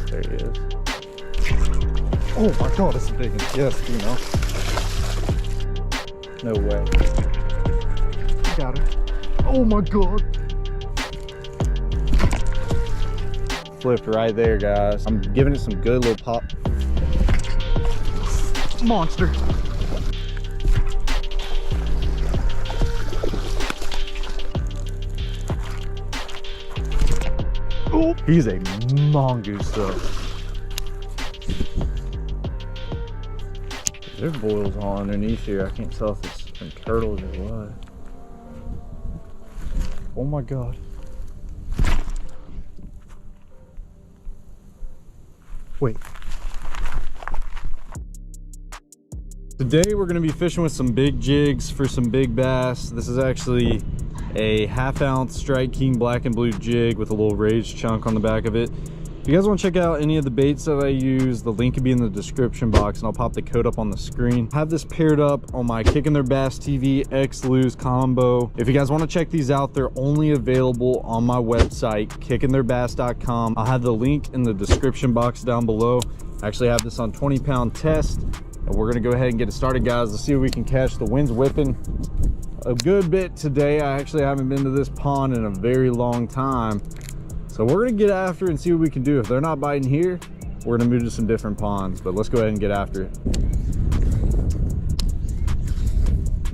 There he is. Oh my god, it's a big one. Yes, you know. No way. Got it. Oh my god. Flipped right there, guys. I'm giving it some good little pop. Monster. Oh, he's a mongoose though. There's boils all underneath here. I can't tell if it's some turtles or what. Oh my god. Wait. Today we're going to be fishing with some big jigs for some big bass. This is actually a 1/2 ounce Strike King black and blue jig with a little raised chunk on the back of it. If you guys want to check out any of the baits that I use, the link will be in the description box and I'll pop the code up on the screen. I have this paired up on my Kicking Their Bass TV X Lose combo. If you guys want to check these out, they're only available on my website, kickingtheirbass.com. I'll have the link in the description box down below. I actually have this on 20-pound test and we're going to go ahead and get it started, guys. Let's see if we can catch. The wind's whipping a good bit today. I actually haven't been to this pond in a very long time. So we're gonna get after it and see what we can do. If they're not biting here, we're gonna move to some different ponds, but let's go ahead and get after it.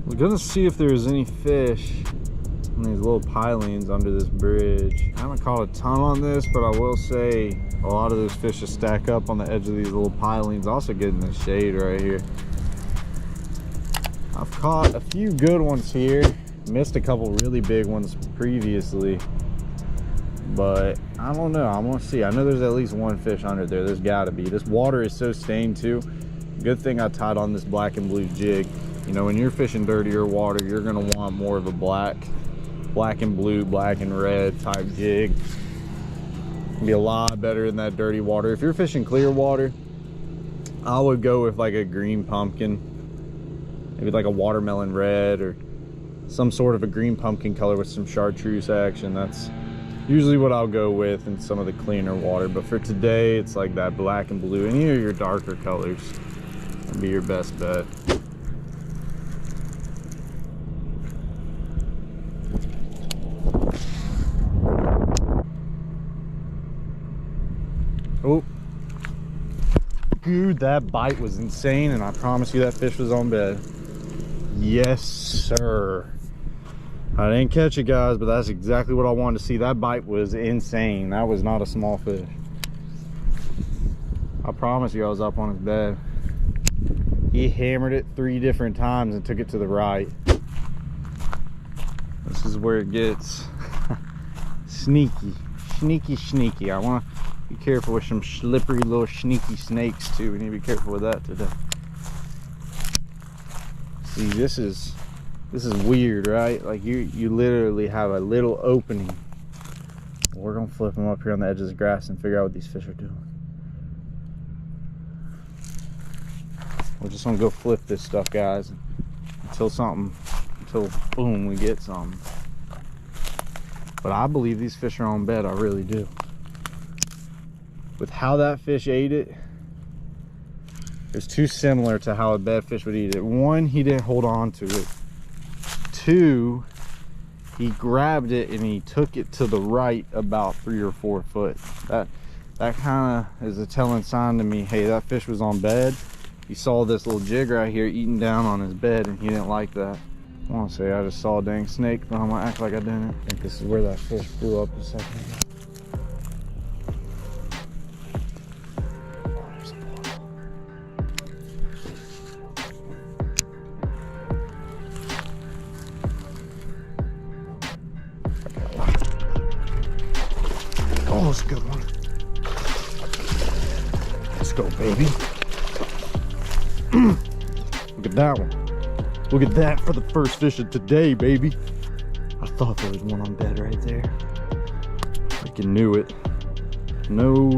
We're gonna see if there's any fish on these little pilings under this bridge. I haven't caught a ton on this, but I will say a lot of those fish just stack up on the edge of these little pilings. Also getting the shade right here. I've caught a few good ones here. Missed a couple really big ones previously. But I don't know, I want to see. I know there's at least one fish under there. There's got to be. This water is so stained too. Good thing I tied on this black and blue jig. You know, when you're fishing dirtier water, you're going to want more of a black and blue, black and red type jig. It'll be a lot better in that dirty water. If you're fishing clear water, I would go with like a green pumpkin. Maybe like a watermelon red or some sort of a green pumpkin color with some chartreuse action. That's usually what I'll go with in some of the cleaner water, but for today it's like that black and blue. Any of your darker colors would be your best bet. Oh, dude, that bite was insane, and I promise you that fish was on bed. Yes, sir. I didn't catch it, guys, but that's exactly what I wanted to see. That bite was insane. That was not a small fish. I promise you I was up on his bed. He hammered it 3 different times and took it to the right. This is where it gets sneaky. Sneaky. I want to be careful with some slippery little sneaky snakes too. We need to be careful with that today. See, this is weird, right? Like you literally have a little opening. We're gonna flip them up here on the edge of the grass and figure out what these fish are doing. We're just gonna go flip this stuff, guys, until boom, we get something. But I believe these fish are on bed. I really do. With how that fish ate it, it's too similar to how a bed fish would eat it. 1, he didn't hold on to it. 2, he grabbed it and he took it to the right about 3 or 4 foot. That kind of is a telling sign to me, hey, that fish was on bed. He saw this little jig right here eating down on his bed and he didn't like that. I want to say I just saw a dang snake, but I'm gonna act like I didn't. I think this is where that fish blew up a second ago. Oh, that's a good one. Let's go, baby. Look at that one. Look at that for the first fish of today, baby. I thought there was one on bed right there. Freaking knew it. No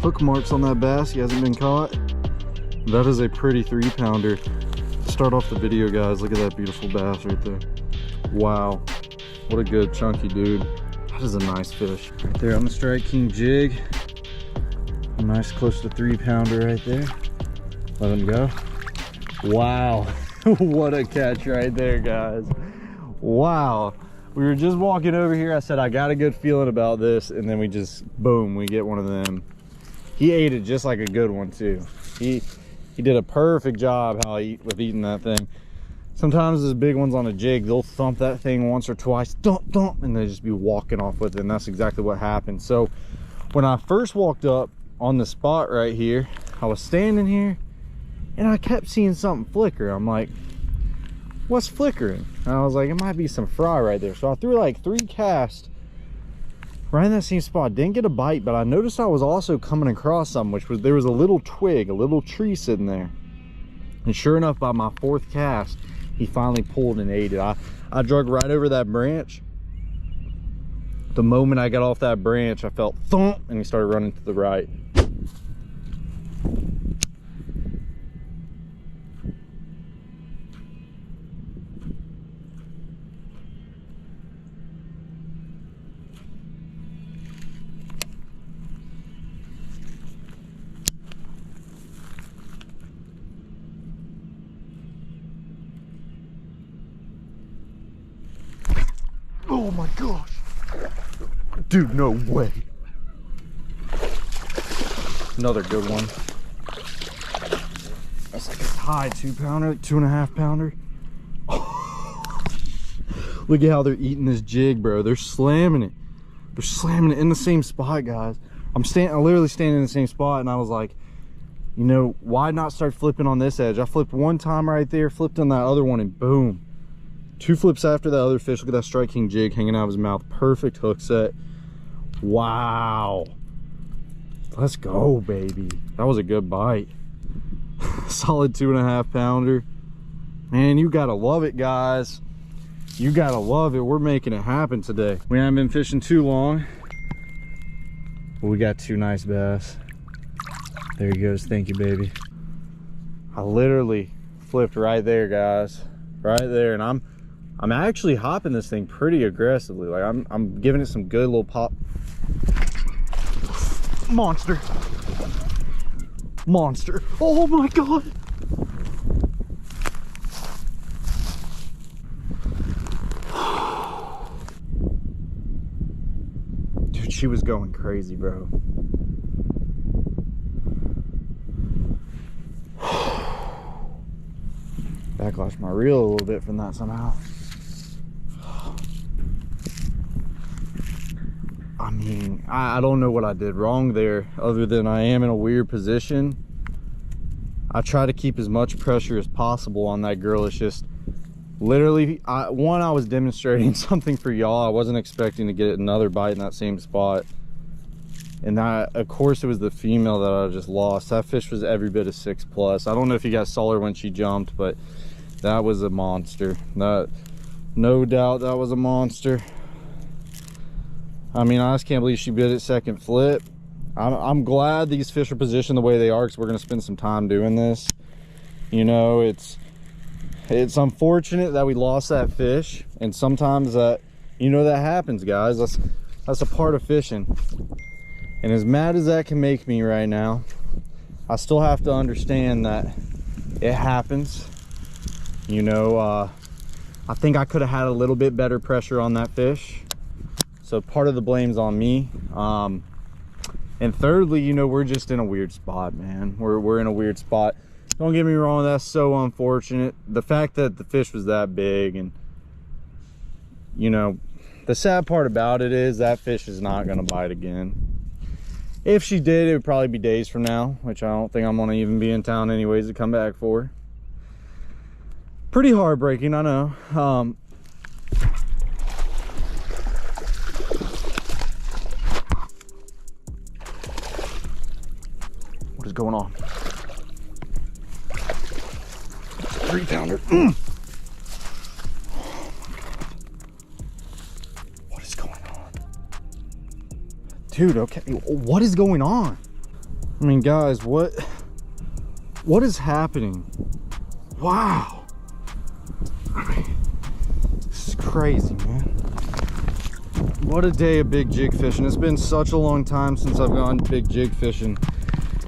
hook marks on that bass. He hasn't been caught. That is a pretty 3-pounder. To start off the video, guys, look at that beautiful bass right there. Wow. What a good chunky dude. That is a nice fish. Right there on the Strike King jig. nice close to 3-pounder right there. Let him go. Wow. What a catch right there, guys. Wow. We were just walking over here. I said, I got a good feeling about this. And then we just, boom, we get one of them. He ate it just like a good one too. He did a perfect job with eating that thing. Sometimes those big ones on a jig, they'll thump that thing once or twice, thump, thump, and they just be walking off with it. And that's exactly what happened. So when I first walked up on the spot right here, I was standing here and I kept seeing something flicker. I'm like, what's flickering? And I was like, it might be some fry right there. So I threw like 3 casts right in that same spot. Didn't get a bite, but I noticed I was also coming across something, which was, there was a little twig, a little tree sitting there. And sure enough, by my 4th cast, he finally pulled and ate it. I drug right over that branch. The moment I got off that branch, I felt thump, and he started running to the right. Oh my gosh. Dude, no way. Another good one. That's like a high 2-pounder, 2.5-pounder. Look at how they're eating this jig, bro. They're slamming it. They're slamming it in the same spot, guys. I'm literally standing in the same spot, and I was like, you know, why not start flipping on this edge? I flipped one time right there, flipped on that other one, and boom. 2 flips after that other fish. Look at that Strike King jig hanging out of his mouth. Perfect hook set. Wow. Let's go, baby. That was a good bite. Solid 2.5-pounder. Man, you gotta love it, guys. You gotta love it. We're making it happen today. We haven't been fishing too long, but we got 2 nice bass. There he goes. Thank you, baby. I literally flipped right there, guys. Right there, and I'm actually hopping this thing pretty aggressively. Like I'm giving it some good little pop. Monster. Monster. Oh my god. Dude, she was going crazy, bro. Backlash my reel a little bit from that somehow. I mean, I don't know what I did wrong there, other than I am in a weird position. I try to keep as much pressure as possible on that girl. It's just literally, I was demonstrating something for y'all. I wasn't expecting to get another bite in that same spot. And that, of course, it was the female that I just lost. That fish was every bit of 6+. I don't know if you guys saw her when she jumped, but that was a monster. No doubt that was a monster. I mean, I just can't believe she bit it second flip. I'm glad these fish are positioned the way they are, because we're going to spend some time doing this. You know, it's unfortunate that we lost that fish, and sometimes that, you know, that happens, guys. That's a part of fishing. And as mad as that can make me right now, I still have to understand that it happens. You know, I think I could have had a little bit better pressure on that fish. So part of the blame's on me. And thirdly, you know, we're just in a weird spot, man. We're in a weird spot. Don't get me wrong, that's so unfortunate. The fact that the fish was that big, and, you know, the sad part about it is that fish is not gonna bite again. If she did, it would probably be days from now, which I don't think I'm gonna even be in town anyways to come back for. Pretty heartbreaking, I know. What is going on? 3-pounder. What is going on? Dude, okay, what is going on? I mean, guys, what is happening? Wow. I mean, this is crazy, man. What a day of big jig fishing. It's been such a long time since I've gone big jig fishing.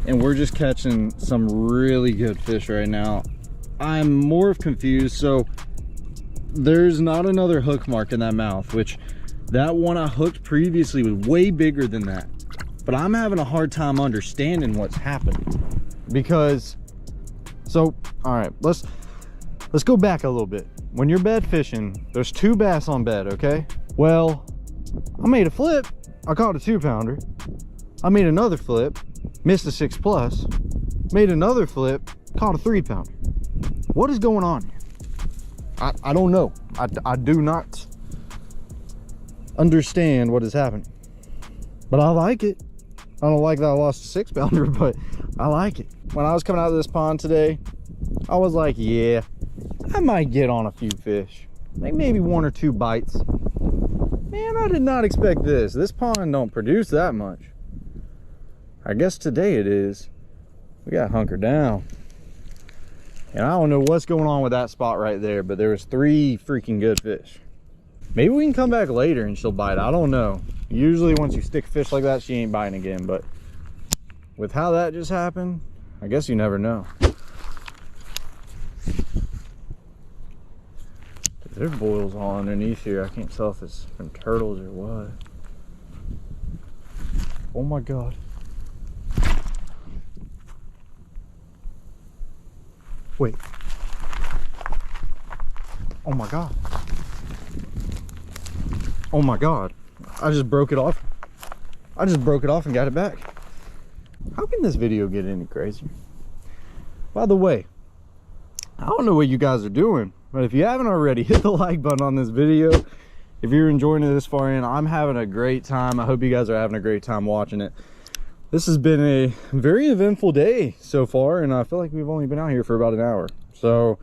and we're just catching some really good fish right now. I'm more confused. So there's not another hook mark in that mouth, which that one I hooked previously was way bigger than that. But I'm having a hard time understanding what's happening, because, so, all right, let's go back a little bit. When you're bed fishing, there's 2 bass on bed, okay? Well, I made a flip, I caught a 2-pounder. I made another flip, missed a 6+, made another flip, caught a 3-pounder. What is going on here? I don't know. I do not understand what is happening, but I like it. I don't like that I lost a 6-pounder, but I like it. When I was coming out of this pond today, I was like, yeah, I might get on a few fish, like maybe 1 or 2 bites. Man, I did not expect this. This pond don't produce that much. I guess today it is. We got hunkered down. And I don't know what's going on with that spot right there, but there was 3 freaking good fish. Maybe we can come back later and she'll bite. I don't know. Usually once you stick a fish like that, she ain't biting again, but with how that just happened, I guess you never know. There's boils all underneath here. I can't tell if it's from turtles or what. Oh my God. Wait. Oh my God. Oh my God. I just broke it off. I just broke it off and got it back. How can this video get any crazier? By the way, I don't know what you guys are doing, but if you haven't already, hit the like button on this video. If you're enjoying it this far in, I'm having a great time. I hope you guys are having a great time watching it. This has been a very eventful day so far, and I feel like we've only been out here for about an hour. So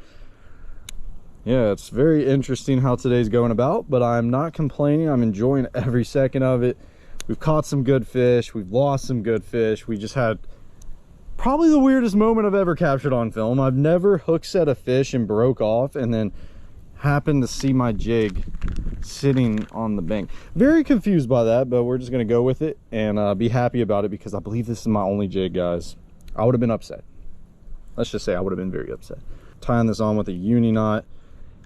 yeah, it's very interesting how today's going about, but I'm not complaining. I'm enjoying every second of it. We've caught some good fish. We've lost some good fish. We just had probably the weirdest moment I've ever captured on film. I've never hook set a fish and broke off and then happened to see my jig sitting on the bank. Very confused by that, but we're just gonna go with it and be happy about it, because I believe this is my only jig, guys. I would have been upset. Let's just say I would have been very upset. Tying this on with a uni knot.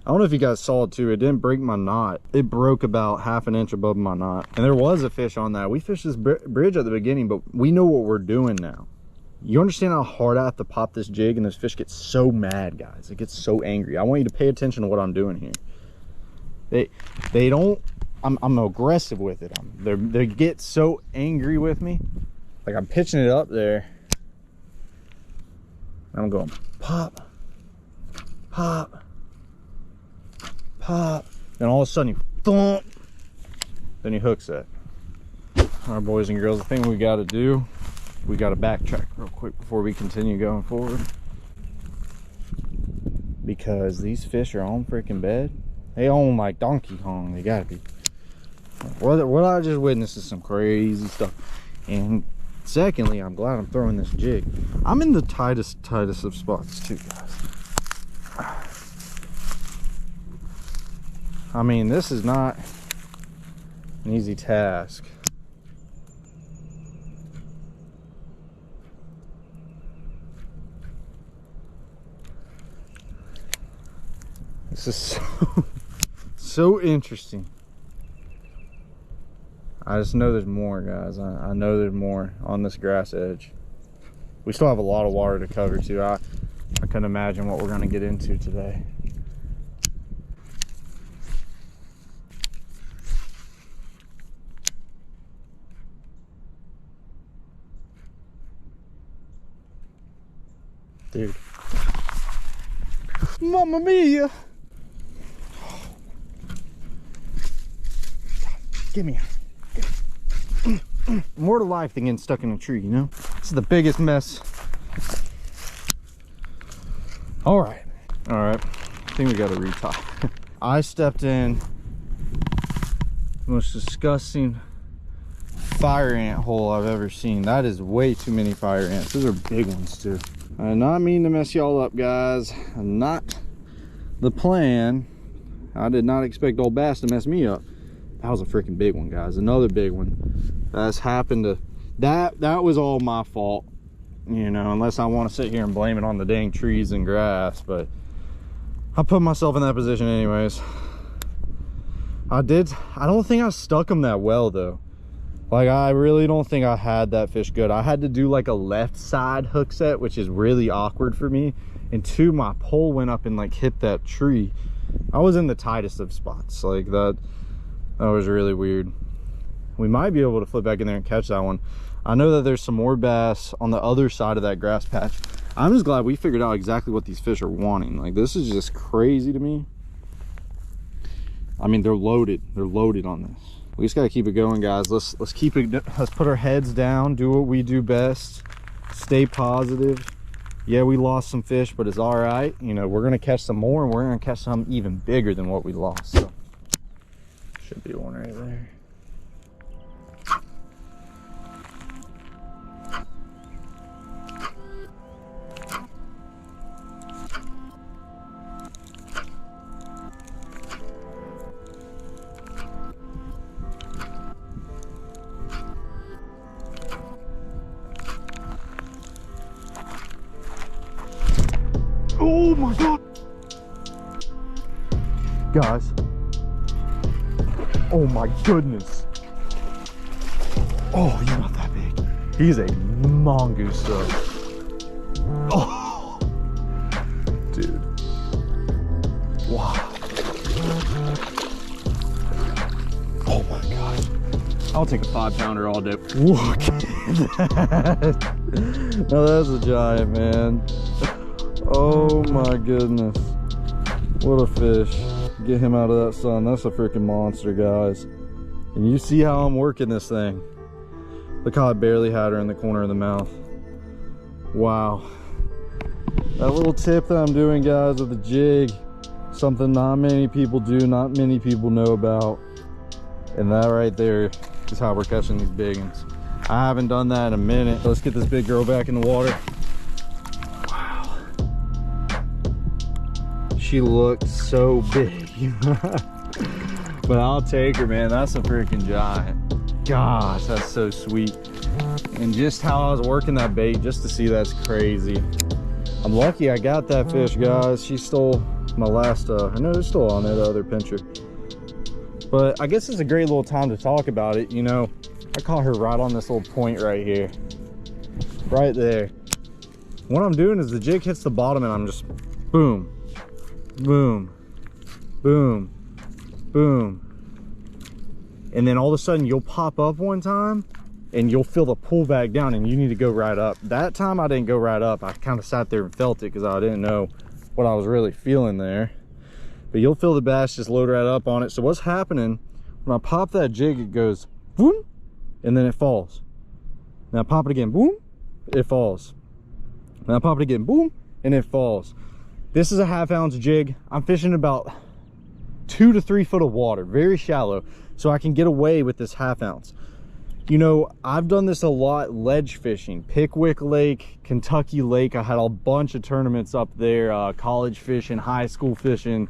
I don't know if you guys saw it too. It didn't break my knot. It broke about 1/2 inch above my knot. And there was a fish on that. We fished this bridge at the beginning, but we know what we're doing now. You understand how hard I have to pop this jig, and this fish gets so mad, guys. It gets so angry. I want you to pay attention to what I'm doing here. They don't, I'm aggressive with it. They get so angry with me. Like I'm pitching it up there. I'm going pop, pop, pop. Then all of a sudden you thump. Then he hooks it. All right, boys and girls, the thing we got to do, we got to backtrack real quick before we continue going forward, because these fish are on freaking bed. They own like Donkey Kong. They gotta be. What I just witnessed is some crazy stuff. And secondly, I'm glad I'm throwing this jig. I'm in the tightest of spots too, guys. I mean, this is not an easy task. This is so interesting. I just know there's more, guys. I know there's more on this grass edge. We still have a lot of water to cover too. I couldn't imagine what we're gonna get into today. Dude. Mamma mia! Give me more to life than getting stuck in a tree, you know? This is the biggest mess. All right. I think we got to retie. I stepped in the most disgusting fire ant hole I've ever seen. That is way too many fire ants. Those are big ones too. I did not mean to mess y'all up, guys. Not the plan. I did not expect old bass to mess me up. That was a freaking big one, guys. Another big one. That's happened to, that was all my fault. you know, unless I want to sit here and blame it on the dang trees and grass, but I put myself in that position anyways. I don't think I stuck them that well though. Like, I really don't think I had that fish good. I had to do like a left side hook set, which is really awkward for me. And two, my pole went up and like hit that tree. I was in the tightest of spots. Like that was really weird. We might be able to flip back in there and catch that one. I know that there's some more bass on the other side of that grass patch. I'm just glad we figured out exactly what these fish are wanting. Like, this is just crazy to me. I mean, they're loaded on this. We just got to keep it going, guys. Let's put our heads down, do what we do best, stay positive. Yeah, we lost some fish, but it's all right. You know, we're gonna catch some more, and we're gonna catch some even bigger than what we lost. So should be one right there. Oh my God, guys. Oh my goodness. Oh, you're not that big. He's a mongoose though. Oh, dude. Wow. Oh my gosh. I'll take a 5-pounder all day. Look at that. Now that's a giant, man. Oh my goodness, what a fish. Get him out of that sun. That's a freaking monster, guys. And you see how I'm working this thing. Look how I barely had her in the corner of the mouth. Wow. That little tip that I'm doing, guys, with the jig, something not many people do, not many people know about. And that right there is how we're catching these big ones. I haven't done that in a minute. Let's get this big girl back in the water. She looked so big. But I'll take her, man. That's a freaking giant. Gosh, that's so sweet. And just how I was working that bait, just to see, that's crazy. I'm lucky I got that fish, guys. She stole my last I know it's still on there, the other pincher. But I guess it's a great little time to talk about it. You know, I caught her right on this little point right here, right there. What I'm doing is the jig hits the bottom and I'm just boom, boom, boom, boom. And then all of a sudden you'll pop up one time and you'll feel the pull back down and you need to go right up. That time I didn't go right up. I kind of sat there and felt it because I didn't know what I was really feeling there. But you'll feel the bass just load right up on it. So what's happening, when I pop that jig, it goes boom, and then it falls. Now I pop it again, boom, it falls. Now I pop it again, boom, and it falls. This is a 1/2 ounce jig. I'm fishing about 2 to 3 foot of water, very shallow, so I can get away with this 1/2 ounce. You know, I've done this a lot ledge fishing, Pickwick Lake, Kentucky Lake. I had a bunch of tournaments up there, college fishing, high school fishing,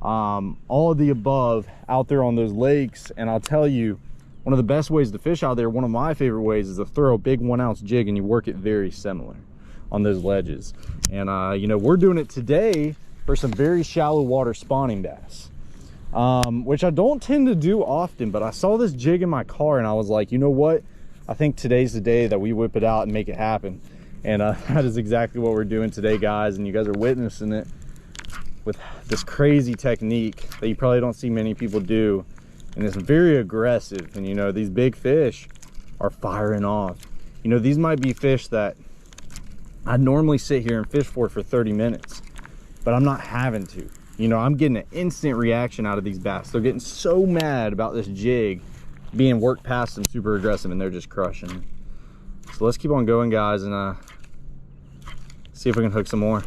all of the above out there on those lakes. And I'll tell you, one of the best ways to fish out there, one of my favorite ways, is to throw a big 1 ounce jig and you work it very similar on those ledges. And you know, we're doing it today for some very shallow water spawning bass, which I don't tend to do often. But I saw this jig in my car and I was like, you know what, I think today's the day that we whip it out and make it happen. And that is exactly what we're doing today, guys. And you guys are witnessing it with this crazy technique that you probably don't see many people do, and it's very aggressive. And you know, these big fish are firing off. You know, these might be fish that I'd normally sit here and fish for 30 minutes, but I'm not having to. You know, I'm getting an instant reaction out of these bass. They're getting so mad about this jig being worked past them super aggressive, and they're just crushing. So let's keep on going, guys, and see if we can hook some more.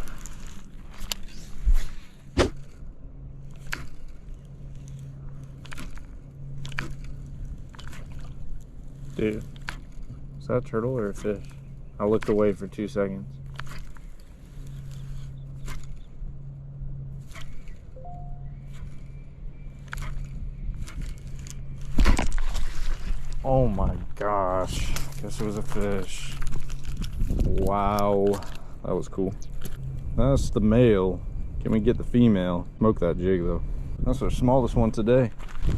Dude, is that a turtle or a fish? I looked away for 2 seconds. Oh my gosh, I guess it was a fish. Wow, that was cool. That's the male. Can we get the female? Smoke that jig though. That's our smallest one today.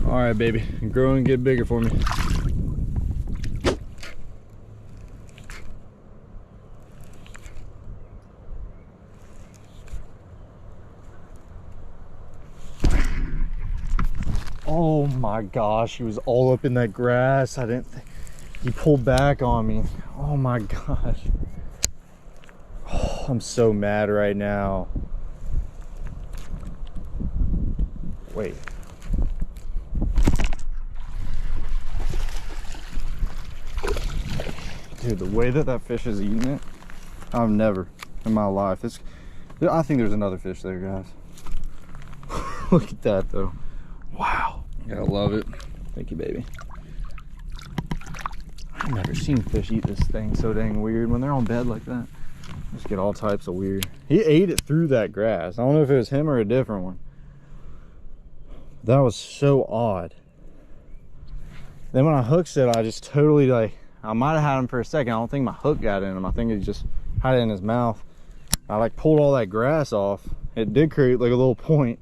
All right, baby, grow and get bigger for me. Oh my gosh, he was all up in that grass. I didn't think he pulled back on me. Oh my gosh. Oh, I'm so mad right now. Wait. Dude, the way that that fish is eating it, I've never in my life. I think there's another fish there, guys. Look at that though. Wow. Gotta love it. Thank you, baby. I've never seen fish eat this thing so dang weird when they're on bed like that. Just get all types of weird. He ate it through that grass. I don't know if it was him or a different one. That was so odd. Then when I hooked it, I just totally like, I might have had him for a second. I don't think my hook got in him. I think he just had it in his mouth. I like pulled all that grass off. It did create like a little point.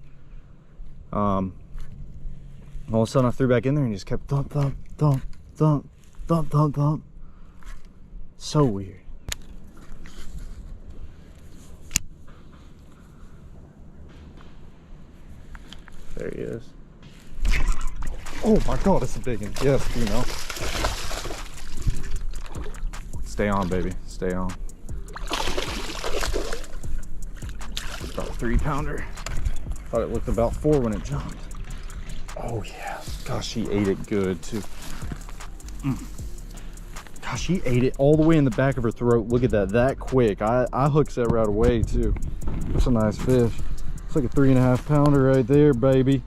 All of a sudden I threw back in there and he just kept thump, thump, thump, thump, thump, thump, thump. So weird. There he is. Oh my God, it's a big one. Yes, female. Stay on, baby. Stay on. About a 3-pounder. Thought it looked about 4 when it jumped. Oh yeah. Gosh, he ate it good too. Gosh, she ate it all the way in the back of her throat. Look at that quick. I hooked that right away too. That's a nice fish. It's like a 3.5-pounder right there, baby.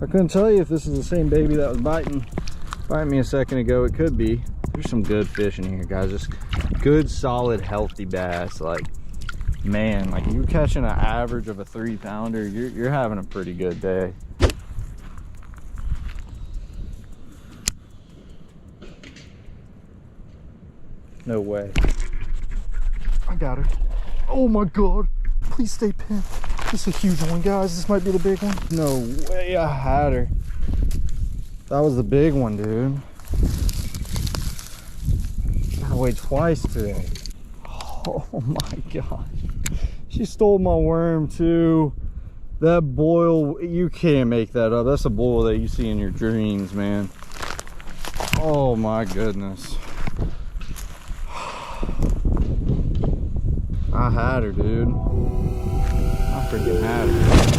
I couldn't tell you if this is the same baby that was biting me a second ago. It could be. There's some good fish in here, guys. Just good, solid, healthy bass. Like, man, like you're catching an average of a 3-pounder, you're having a pretty good day. No way. I got her. Oh my God. Please stay pinned. This is a huge one, guys. This might be the big one. No way I had her. That was the big one, dude. I weighed twice today. Oh my gosh. She stole my worm too. That boil, you can't make that up. That's a boil that you see in your dreams, man. Oh my goodness. I had her, dude. I freaking had her.